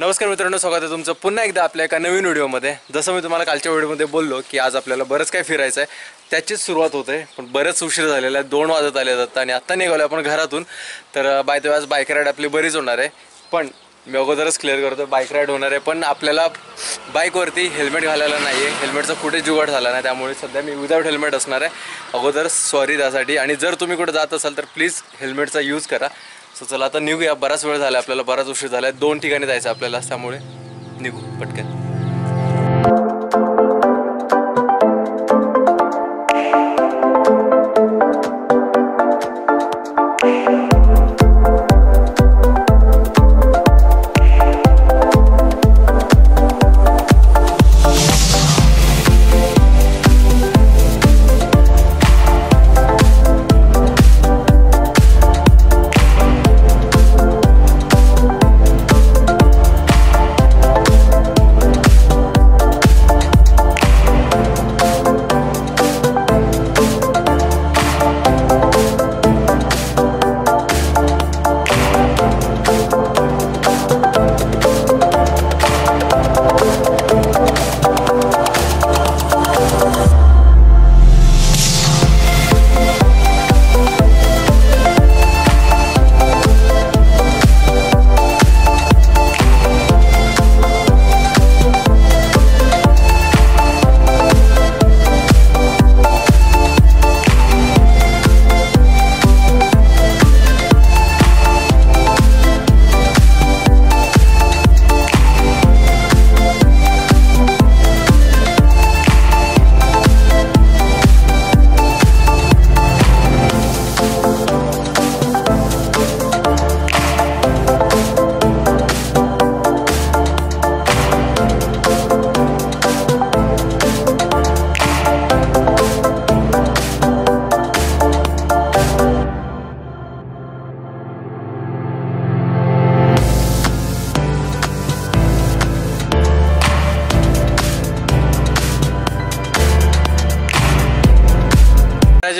नमस्कार मित्रांनो, स्वागत आहे तुमचं पुन्हा एकदा आपल्या एका नवीन व्हिडिओमध्ये। जसं मी तुम्हाला कालच्या व्हिडिओमध्ये बोललो की आज आपल्याला बरंच काही फिरायचं आहे, त्याचीच सुरुवात होते। पण बरेच उशीर झालेला आहे, 2 वाजत आले आहेत आणि आता निघालो आपण घरातून। तर बाय द वे आज बाईक राईड आपली बरीच होणार आहे, पण मी अगोदरच क्लिअर करतो बाईक राईड होणार आहे, पण आपल्याला बाईकवरती हेल्मेट घालायला नाही आहे। हेल्मेटचा कुठे जुगाड झाला नाही, त्यामुळे सध्या मी विदाऊट हेल्मेट असणार आहे। अगोदर सॉरी त्यासाठी। आणि जर तुम्ही कुठे जात असाल तर प्लीज हेल्मेटचा यूज करा। सो चला आता निघूया, बराच वेळ झाला आपल्याला, बराच उशीर झाला आहे। 2 ठिकाणी जायचं आपल्याला, त्यामुळे निघू पटकन।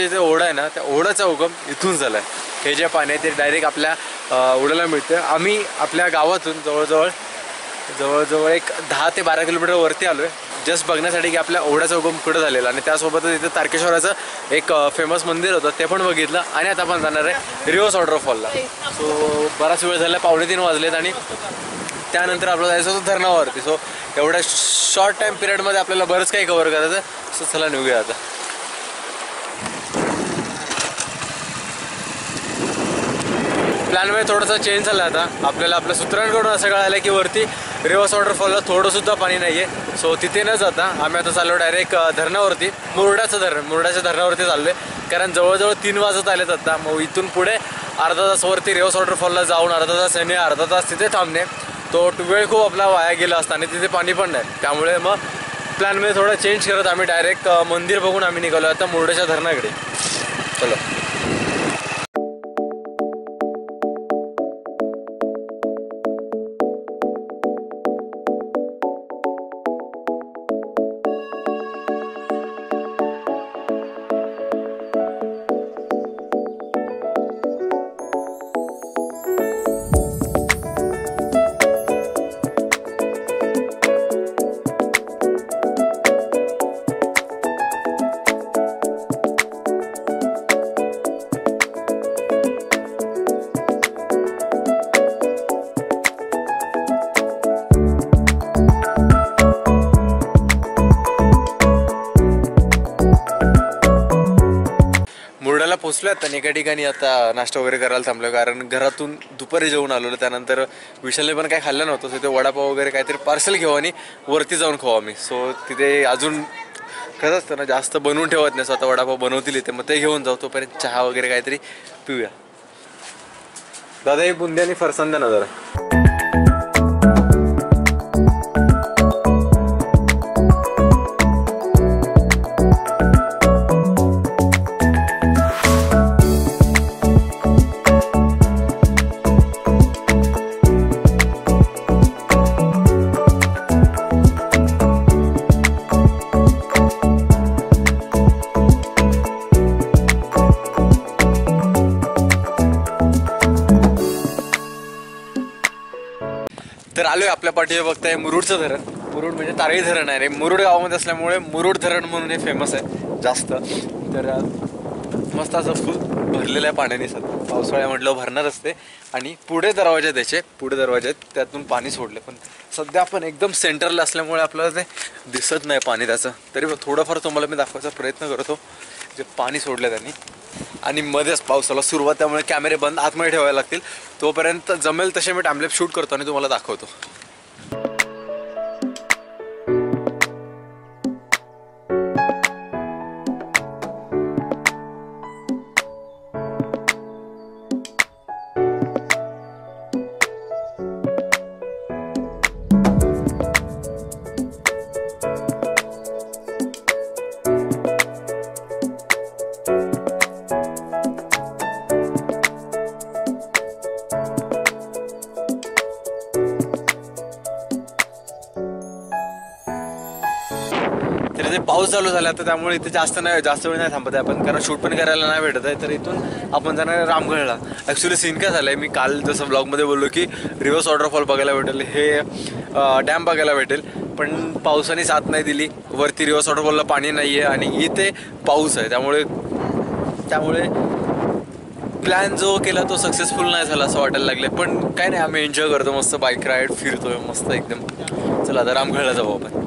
जे ओढा आहे ना, त्या ओढ्याचा उगम इथून झाला आहे। हे जे पाणी आहे ते डायरेक्ट आपल्या ओढ्याला मिळते। आम्ही आपल्या गावातून जवळजवळ एक 10 ते 12 किलोमीटर वरती आलो आहे, जस्ट बघण्यासाठी की आपल्या ओढ्याचा उगम कुठं झालेला। आणि त्यासोबतच इथे तारकेश्वराचं एक फेमस मंदिर होतं, ते पण बघितलं। आणि आता आपण जाणार आहे रिव्हर्स वॉटरफॉलला। सो बराच वेळ झाला, 2:45 वाजलेत आणि त्यानंतर आपल्याला जायचं होतं धरणावरती। सो एवढ्या शॉर्ट टाईम पिरियडमध्ये आपल्याला बरंच काही कव्हर करायचं। सो चला निघूया आता। प्लॅनमध्ये थोडासा चेंज झाला आता। आपल्याला आपल्या सूत्रांकडून असं कळालं की वरती रिव्हर्स वॉटरफॉलला थोडंसुद्धा पाणी नाही आहे। सो तिथे न जाता आम्ही आता चाललो डायरेक्ट धरणावरती, मुरडाच्या धरणावरती चाललो आहे। कारण जवळजवळ 3 वाजत आलेत आता। मग इथून पुढे अर्धा तास वरती रिव्हर्स वॉटरफॉलला जाऊन अर्धा तास आणि अर्धा तास तिथे थांबणे, तो वेळ खूप आपला वाया गेला असता आणि तिथे पाणी पण नाही। त्यामुळे मग प्लॅनमध्ये थोडा चेंज करत आम्ही डायरेक्ट मंदिर बघून आम्ही निघालो आता मुरडाच्या धरणाकडे। चलो पोचलो आता एका ठिकाणी। आता नाश्ता वगैरे करायला थांबलो, कारण घरातून दुपारी जेवून आलो। त्यानंतर विशालने पण काही खाल्लं नव्हतं, तिथे वडापाव वगैरे काहीतरी पार्सल घेऊ आणि वरती जाऊन खाऊ आम्ही। सो तिथे अजून कसं असतं ना, जास्त बनवून ठेवत नाही, स्वतः वडापाव बनवतील इथे, मग ते घेऊन जाऊ। तोपर्यंत चहा वगैरे काहीतरी पिऊया। दादा ही बुंदी आणि फरसाण द्या ना जरा। तर आलोय आपल्या पाठीवर बघताय मुरुडचं धरण. मुरुड म्हणजे तारळी धरण आहे रे. मुरुड गावामध्ये असल्यामुळे मुरुड धरण म्हणून हे फेमस आहे जास्त. तर मस्त असं फुल भरलेलं आहे पाण्याने. सध्या पावसाळ्या म्हटलं भरणार असते. आणि पुढे दरवाजे त्याचे पुढे दरवाजे आहेत त्यातून पाणी सोडले. पण सध्या आपण एकदम सेंटरला असल्यामुळे आपल्याला ते दिसत नाही पाणी त्याचं. तरी थोडंफार तुम्हाला मी दाखवायचा प्रयत्न करतो जे पाणी सोडलं त्यांनी. आणि मध्येच पावसाला सुरुवात त्यामुळे कॅमेरे बंद आतमध्ये ठेवावे लागतील. तोपर्यंत जमेल तसे मी टाइमलॅप्स शूट करतो आणि तुम्हाला दाखवतो. तर ते पाऊस चालू झाला तर त्यामुळे इथे जास्त वेळ नाही थांबत आहे आपण, कारण शूट पण करायला नाही भेटत आहे. तर इथून आपण जाणार आहे रामगडला. ॲक्च्युली सीन काय झालं आहे, मी काल जसं ब्लॉगमध्ये बोललो की रिव्हर्स वॉटरफॉल बघायला भेटेल, हे डॅम बघायला भेटेल. पण पावसाने साथ नाही दिली. वरती रिव्हर्स वॉटरफॉलला पाणी नाही आहे आणि इथे पाऊस आहे. त्यामुळे प्लॅन जो केला तो सक्सेसफुल नाही झाला असं वाटायला लागले. पण काय नाही, आम्ही एन्जॉय करतो, मस्त बाईक राईड फिरतोय मस्त एकदम. चला आता रामगडला जाऊ आपण.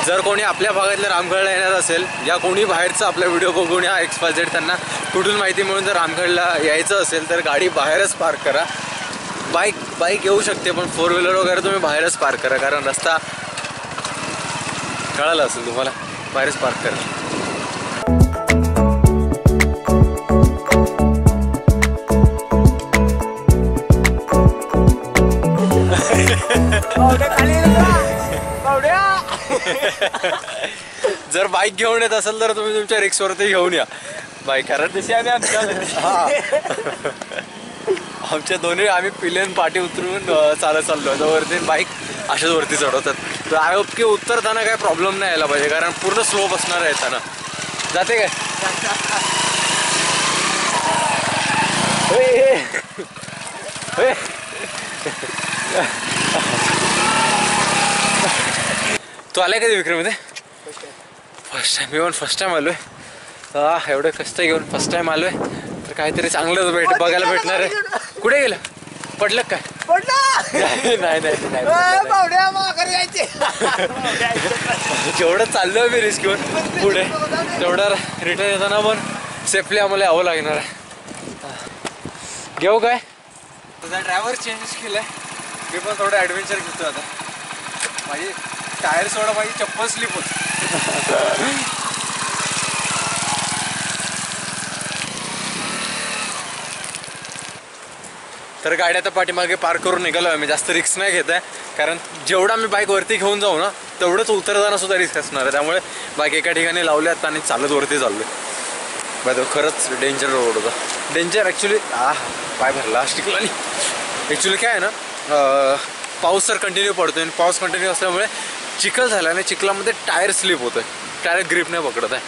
जर कोणी आपल्या भागातल्या रामगडला येणार असेल या कोणी बाहेरचा आपला व्हिडिओ बघून या XYZ त्यांना कुठून माहिती मिळून जर रामगडला यायचं असेल तर गाडी बाहेरच पार्क करा. बाईक येऊ शकते पण 4 व्हीलर वगैरे तुम्ही बाहेरच पार्क करा, कारण रस्ता कळाला असेल तुम्हाला. बाहेरच पार्क करा. जर बाईक घेऊन येत असेल तर तुम्ही तुमच्या रिक्सवरती घेऊन या बाईक, कारण तशी आमच्या दोन्ही आम्ही पिलेन पाठी उतरून चालत चाललो वरती. बाईक अशाच वरती चढवतात. तर आय होप की उतरताना काय प्रॉब्लेम नाही यायला पाहिजे, कारण पूर्ण स्लोप असणार आहे येताना. जाते काय तू आलाय कधी विक्रममध्ये? First time. मी पण फर्स्ट टाइम आलोय. एवढे कष्ट घेऊन फर्स्ट टाइम आलोय तर काहीतरी चांगलंच बघायला भेटणार आहे. कुठे गेलं? पडलं काय? नाही जेवढं चाललोय मी रिस्क घेऊन पुढे तेवढं रिटर्न येताना पण सेफली आम्हाला यावं लागणार आहे. घेऊ काय? तुझा ड्रायव्हर चेंज केलाय. मी पण थोडं ॲडव्हेंचर घेतो आता. माझी टायर सोडा, माझी चप्पल स्लिप होती. तर गाडी आता पाठीमागे पार्क करून निघालो आहे. मी जास्त रिस्क नाही घेत आहे, कारण जेवढा मी बाईक वरती घेऊन जाऊ ना तेवढंच उतरताना सुद्धा रिस्क असणार आहे. त्यामुळे बाईक एका ठिकाणी लावल्यात आणि चालत वरती चाललोय. बाय तो खरंच डेंजर रोड होता. डेंजर ॲक्च्युली पाय भरला स्टिकला. आणि ॲक्च्युली काय आहे ना, पाऊस तर कंटिन्यू पडतोय आणि पाऊस कंटिन्यू असल्यामुळे चिखल झाला आणि चिखलामध्ये टायर स्लिप होतोय. टायर ग्रिप नाही पकडत आहे.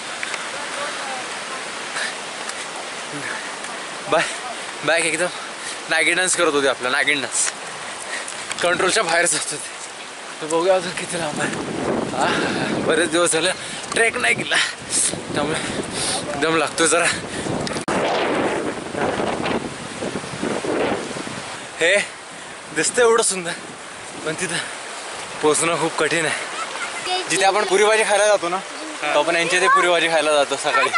बाईक एकदम नागिन डान्स करत होते. आपला नागिन डान्स कंट्रोलच्या बाहेर जात होते. बघूया अजून किती लांब आहे. बरेच दिवस झाले ट्रेक नाही केला त्यामुळे दम लागतो जरा. हे दिसतं एवढं सुंदर पण तिथं पोचणं खूप कठीण आहे. जिथे आपण पुरी भाजी खायला जातो ना तो आपण यांच्या इथे पुरी भाजी खायला जातो सकाळी.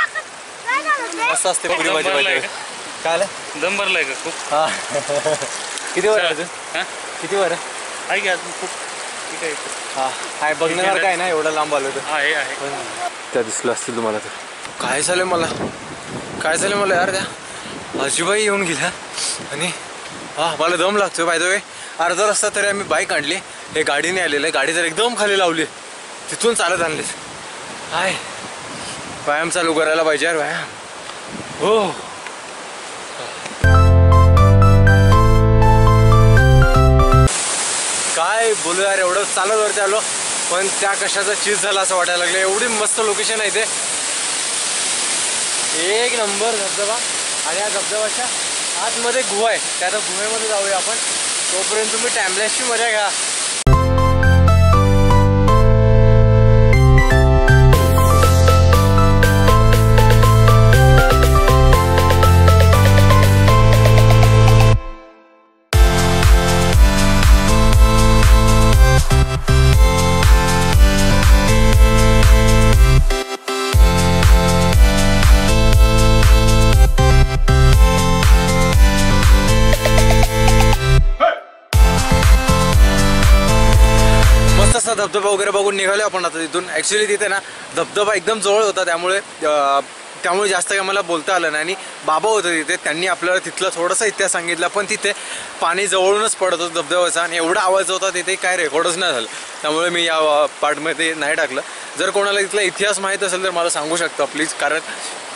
मस्त असते पुरी भाजी. काय आलं? दम भरलाय का खूप? हा. किती वर अजून? किती वर आहे की अजून खूप? ठीक आहे. हा हाय बघण्यासारखं काय ना, एवढं लांब आलो तर आहे त्या दिसलं असतील तुम्हाला. तर काय झालं मला यार, त्या आजीबाई येऊन गेल्या आणि मला दम लागतोय. बाय द वे अर्धा रस्ता तरी आम्ही बाईक आणली. हे गाडीने आलेलं आहे. गाडी तर एकदम खाली लावली तिथून चालत आणलेत. हाय व्यायाम चालू करायला पाहिजे यार, व्यायाम. हो काय बोलू यार, एवढं चालत वरती आलो पण त्या कशाचा चीज झाला असं वाटायला लागलं. एवढी मस्त लोकेशन आहे ते, एक नंबर धबधबा. आणि या धबधबाच्या आतमध्ये गुहा आहे, त्या आता गुहेमध्ये जाऊया आपण. तोपर्यंत तुम्ही टाइमलेसची मजा घ्या. धबधबा वगैरे बघून निघालो आपण आता तिथून. ॲक्च्युली तिथे ना धबधबा एकदम जवळ होता, त्यामुळे जास्त काही मला बोलता आलं नाही. आणि बाबा होते तिथे, त्यांनी आपल्याला तिथलं थोडासा इतिहास सांगितला. पण तिथे पाणी जवळूनच पडत होतं धबधब्याचा आणि एवढा आवाज होता तिथे काय रेकॉर्डच नाही झालं. त्यामुळे मी या पार्टमध्ये नाही टाकलं. जर कोणाला तिथला इतिहास माहीत असेल तर मला सांगू शकता प्लीज, कारण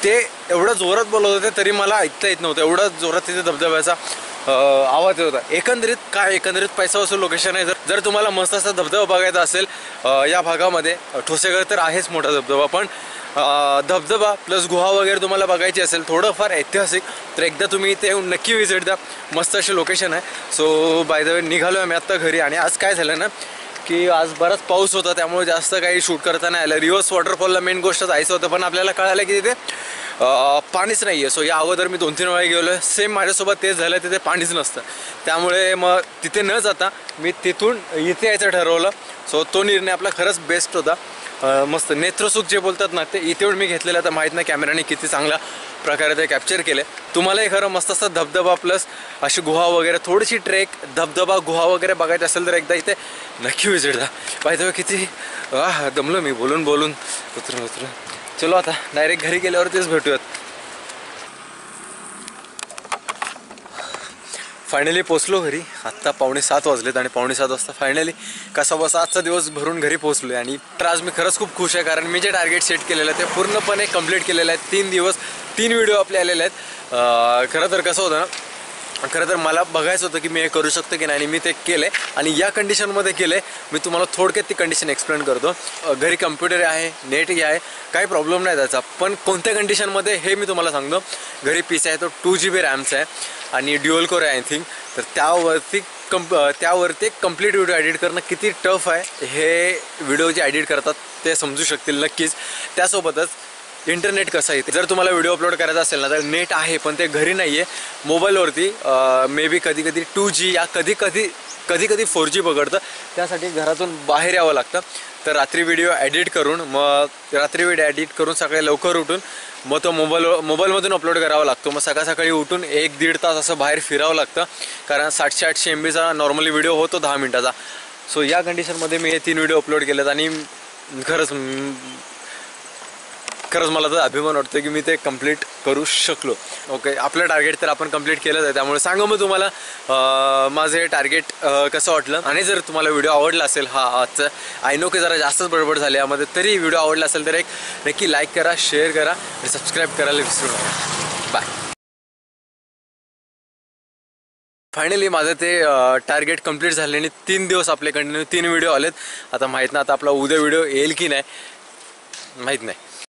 ते एवढं जोरात बोलत होते तरी मला ऐकता येत नव्हतं. एवढा जोरात तिथे धबधब्याचा आवाज येत होता. एकंदरीत पैसा वसूल लोकेशन आहे. जर तुम्हाला मस्त असा धबधबा बघायचा असेल या भागामध्ये, ठोसेघर तर आहेच मोठा धबधबा, पण धबधबा प्लस गुहा वगैरे तुम्हाला बघायची असेल, थोडंफार ऐतिहासिक, तर एकदा तुम्ही इथे येऊन नक्की व्हिजिट द्या. मस्त अशी लोकेशन आहे. सो बाय द वे निघालो आम्ही आत्ता घरी. आणि आज काय झालं ना की आज बराच पाऊस होता, त्यामुळे जास्त काही शूट करता नाही आलं. रिव्हर्स वॉटरफॉलला मेन गोष्ट जायचं होतं, पण आपल्याला कळालं की तिथे पाणीच नाही आहे. सो या अगोदर मी 2-3 वेळा गेलो आहे, सेम माझ्यासोबत तेच झालं, तिथे पाणीच नसतं. त्यामुळे मग तिथे न जाता मी तिथून इथे यायचं ठरवलं. सो तो निर्णय आपला खरंच बेस्ट होता. मस्त नेत्रसुख जे बोलतात ना, ते इथे मी घेतलेलं. तर माहीत नाही कॅमेराने किती चांगल्या प्रकारे ते कॅप्चर केले. तुम्हालाही खरं मस्त असं धबधबा प्लस अशी गुहा वगैरे, थोडीशी ट्रेक, धबधबा, गुहा वगैरे बघायचं असेल तर एकदा इथे नक्की विजिट द्या. पाहिजे किती दमलो मी बोलून उतरून. चलो आता डायरेक्ट घरी गेल्यावरतीच भेटूयात. फायनली पोचलो घरी. आत्ता 6:45 वाजलेत आणि 6:45 वाजता फायनली कसा बसा आजचा दिवस भरून घरी पोचलो आहे. आणि आज मी खरंच खूप खुश आहे, कारण मी जे टार्गेट सेट केलेलं आहे ते पूर्णपणे कंप्लीट केलेलं आहे. 3 दिवस 3 व्हिडिओ आपले आलेले आहेत. खरं तर कसं होतं ना, खरं तर मला बघायचं होतं की मी हे करू शकतो की नाही, आणि मी ते केलं आहे. आणि या कंडिशनमध्ये केलं आहे. मी तुम्हाला थोडक्यात ती कंडिशन एक्सप्लेन करतो. घरी कम्प्युटर आहे, नेट आहे, काही प्रॉब्लेम नाही त्याचा. पण कोणत्या कंडिशनमध्ये हे मी तुम्हाला सांगतो. घरी PC आहे, तो 2 GB रॅमचा आहे आणि ड्युअल कोर आहे आय थिंक. तर त्यावरती कंप्लीट व्हिडिओ एडिट करणं किती टफ आहे हे व्हिडिओ जे एडिट करतात ते समजू शकतील नक्कीच. त्यासोबतच इंटरनेट कसं आहे, जर तुम्हाला व्हिडिओ अपलोड करायचा असेल ना, तर नेट आहे पण ते घरी नाही आहे. मोबाईलवरती मे बी कधी 2G या कधी 4G पकडतं. त्यासाठी घरातून बाहेर यावं लागतं. तर रात्री व्हिडिओ एडिट करून सकाळी लवकर उठून मग तो मोबाईलमधून अपलोड करावा लागतो. मग सकाळी उठून 1-1.5 तास असं बाहेर फिरावं लागतं, कारण 700-800 MBचा नॉर्मली व्हिडिओ होतो 10 मिनिटाचा. सो या कंडिशनमध्ये मी हे 3 व्हिडिओ अपलोड केलेत आणि खरंच मला तर अभिमान वाटतो की मी ते कंप्लीट करू शकलो. ओके, आपलं टार्गेट तर आपण कंप्लीट केलंच आहे. त्यामुळे सांगा मग तुम्हाला माझं हे टार्गेट कसं वाटलं. आणि जर तुम्हाला व्हिडिओ आवडला असेल, आजचं आय नो की जरा जास्तच बडबड झाली यामध्ये, तरी व्हिडिओ आवडला असेल तर एक नक्की लाईक करा, शेअर करा आणि सबस्क्राईब करायला विसरू नका. बाय. फायनली माझं ते टार्गेट कंप्लीट झाले आणि 3 दिवस आपले कंटिन्यू 3 व्हिडिओ आलेत. आता माहीत नाही आता आपला उद्या व्हिडिओ येईल की नाही, माहीत नाही.